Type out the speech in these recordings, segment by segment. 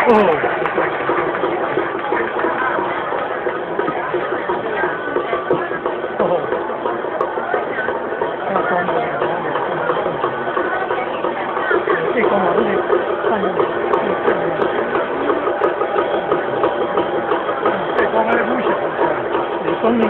โอ้โอ้โห要装的，这光芒的看着，这光还不小，有风呢，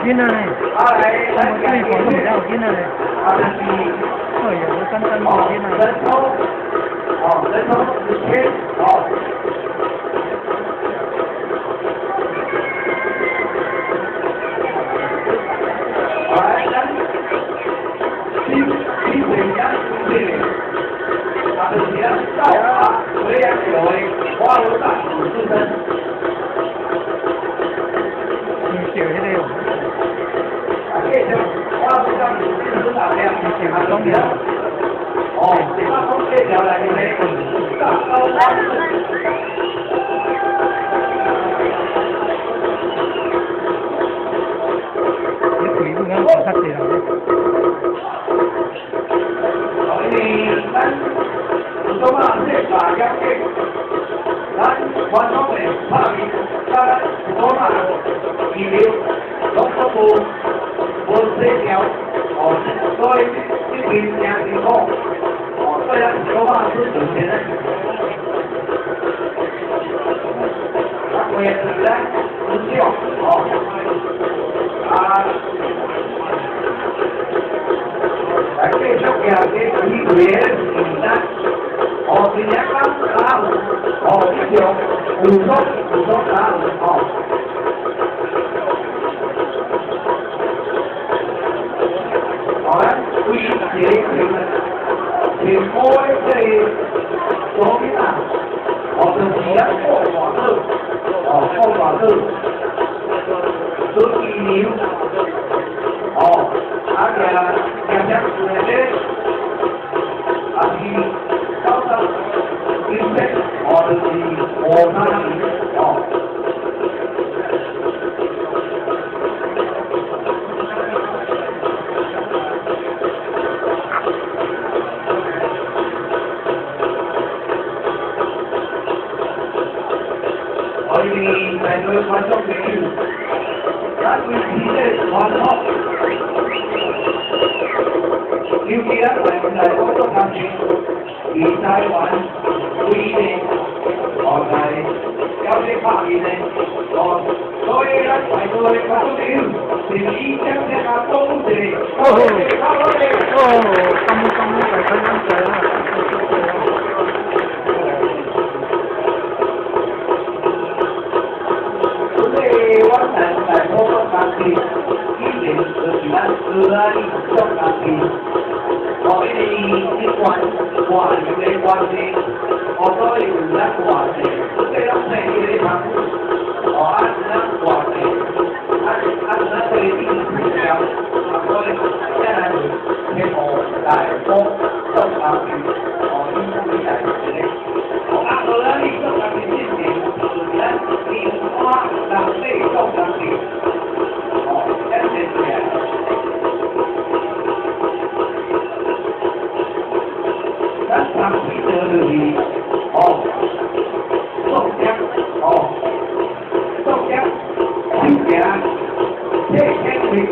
边啊，我这里广东比较边啊，哎呀，我刚刚那边啊。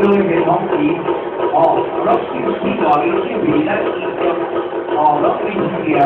người về bóng chỉ 哦，落手指大嘅手皮咧，哦，落去治疗。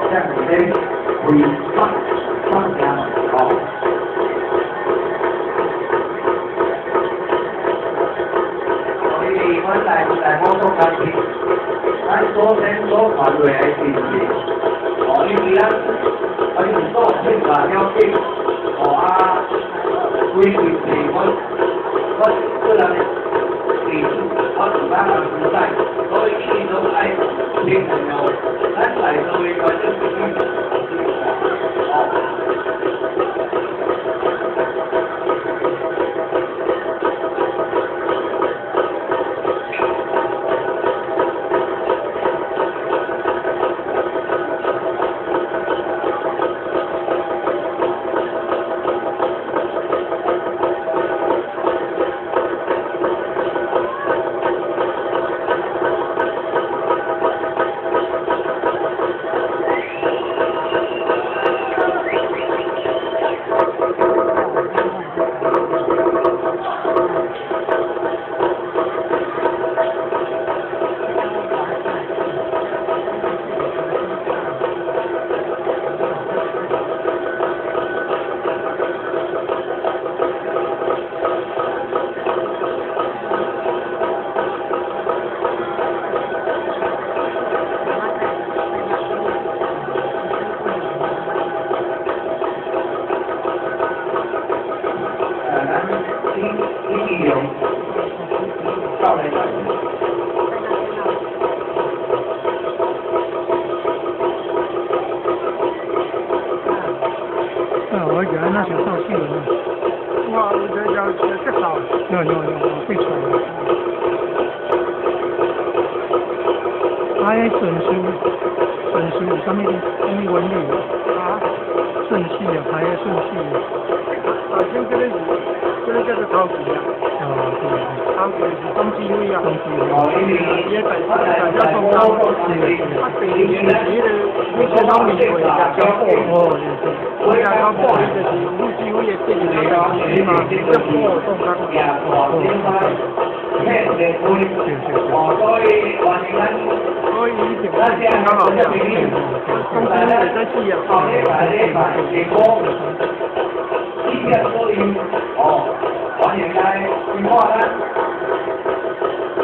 这样子咧，会放下哦。所以我大方讲下先，咱所听所看落来是唔是？哦，你其他，我哋所听话了解，哦啊，规矩是我人记住，我自家人不在，所以一定都爱听朋友，咱来作为观众必须哦。我原来那小上去了呢。哇，要这少。会传。还顺序，上面文理啊？顺序啊，排的顺序。首先这个叫做考级啊。对。考级是中纪委啊。也大家送到。他第二年是你看到面会交报。我也交报，伊就是副纪委的建议是嘛，这报送到。所以以前刚好这样，中纪委也在试啊。欢迎来电话啦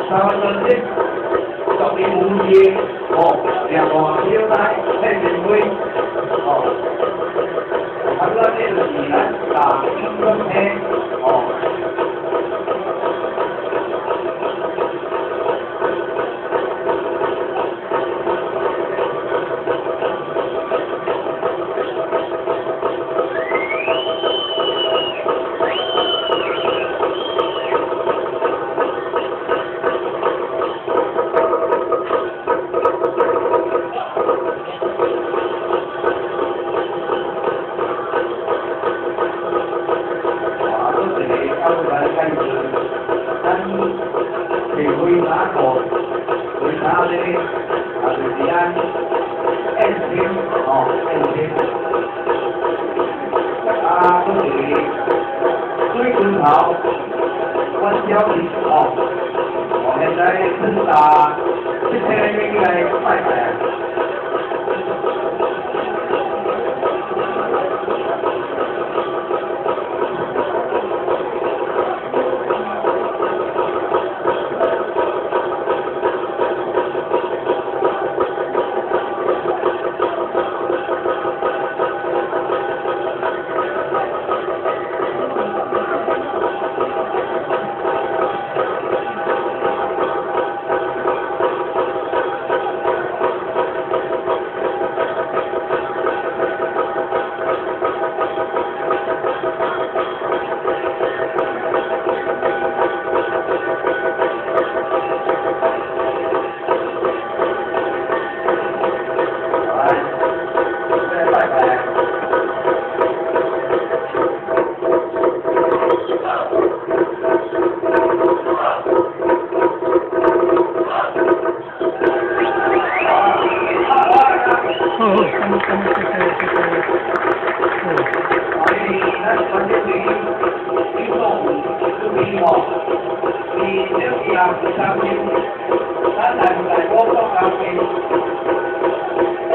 ，3分15页，电话小台听电话，啊，这就是咱打中天，好，我消息我现在是打这些来拜拜。哦，你就是要是上面，咱在工作上面，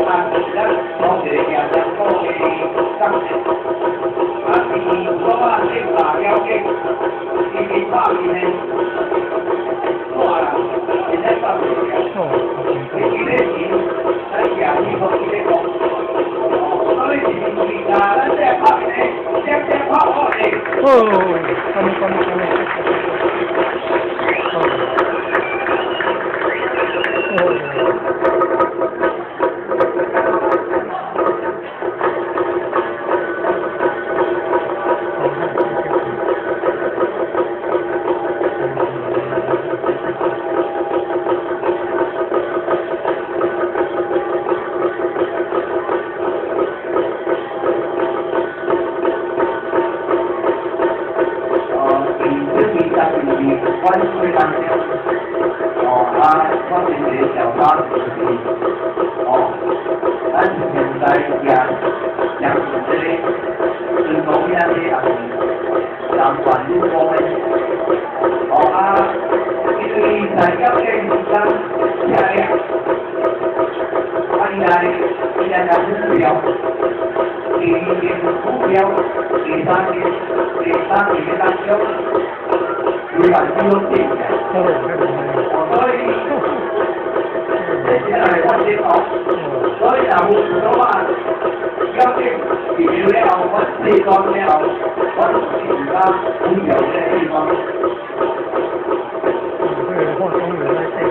啊，咱我哋嘅人多嘅生活，啊，你嗰個你話有嘅，你方面咧，哇啦，你喺方面嘅，你幾多錢？喺廿二個幾多個？所以你啊，咱這方面咧，這方面咧。哦，所以就講話，休息完了後，揾地方之後，揾其他好有嘅地方。放鬆咗咧，即係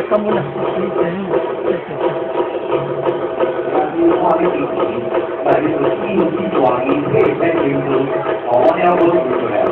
个根本就是水平，谢谢。看你自己，但是经济大议题在研究，我了不起出来了。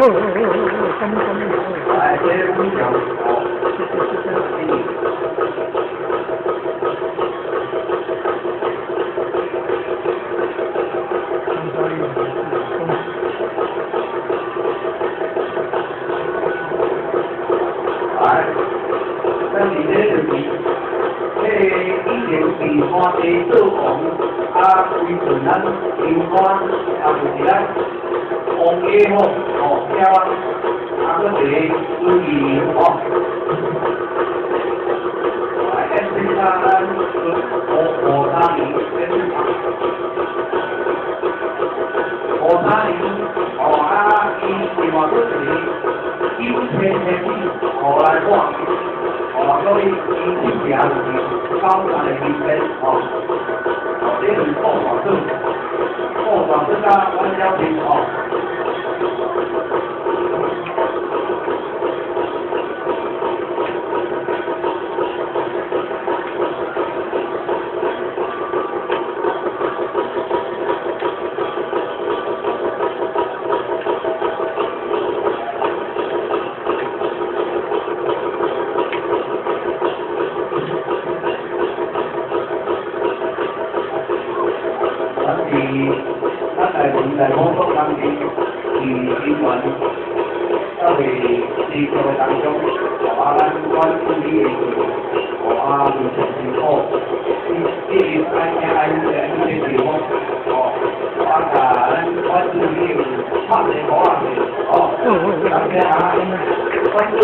嗯。来，这个分享哦，来，咱伫这就是以前地花地做王，规阵咱地花就是咱王爷吼，搁一个主义吼。来，现在咱五三年，伊另外搁一个9千互来看，所以伊这名就是高山的名称这是副团长，加阮小平在工作当中，新闻到为地球当中，咱关注的民生情况，这是安些地方咱关注的差的好啊大家关注。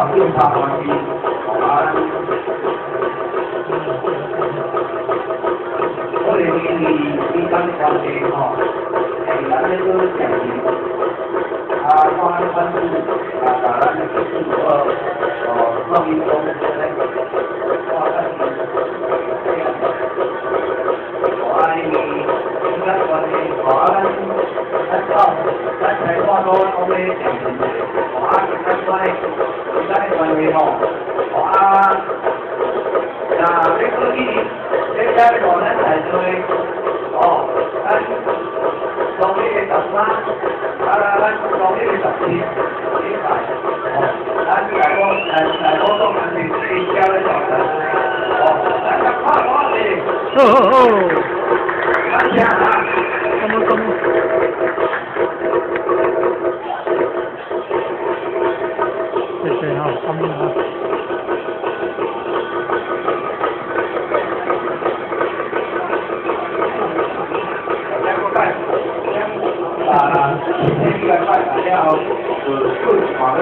政策关系，我哋呢單關係咱呢個講關注咱農民工咱才話到我哋咱關係這個這家的可能係對咱農曆的13，咱農曆的14，明白？咱來講都係自家的小人，咱就怕我哋。咱講啊，對啊，咁啊。这个大家要顺法的。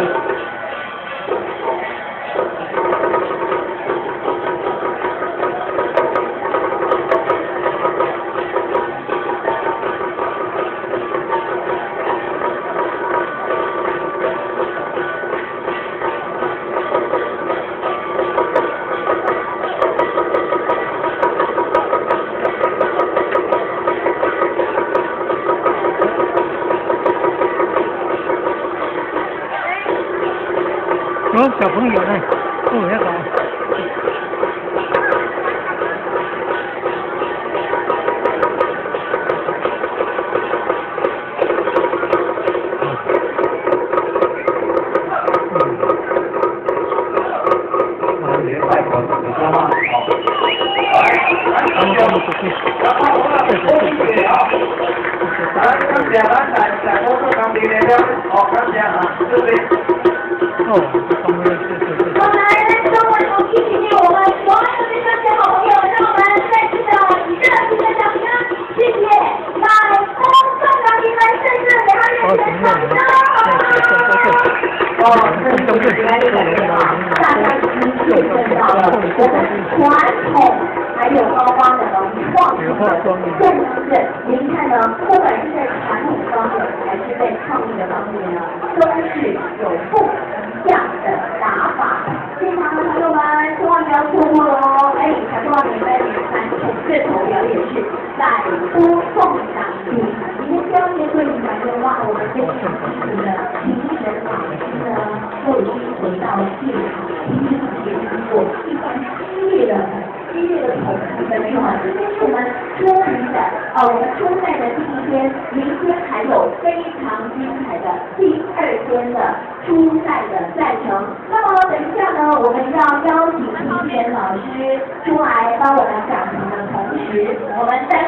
小朋友呢，那个。传统还有包装的文化。学化妆的。对对，您看呢，不管是在传统方面还是在创意的方面呢，都是有不一样的打法。现场的朋友们，千万不要错过喽！哎，才多少年在传统这头表演是载歌送赏品。今天交接会场的话，我们非常支持的评审老师呢，都已经回到现场，现场也经过一番激烈的投资的计划。今天是我们初赛的我们初赛的第一天，明天还有非常精彩的第二天的初赛的赛程。那么等一下呢，我们要邀请评选老师出来帮我们讲评的同时，我们在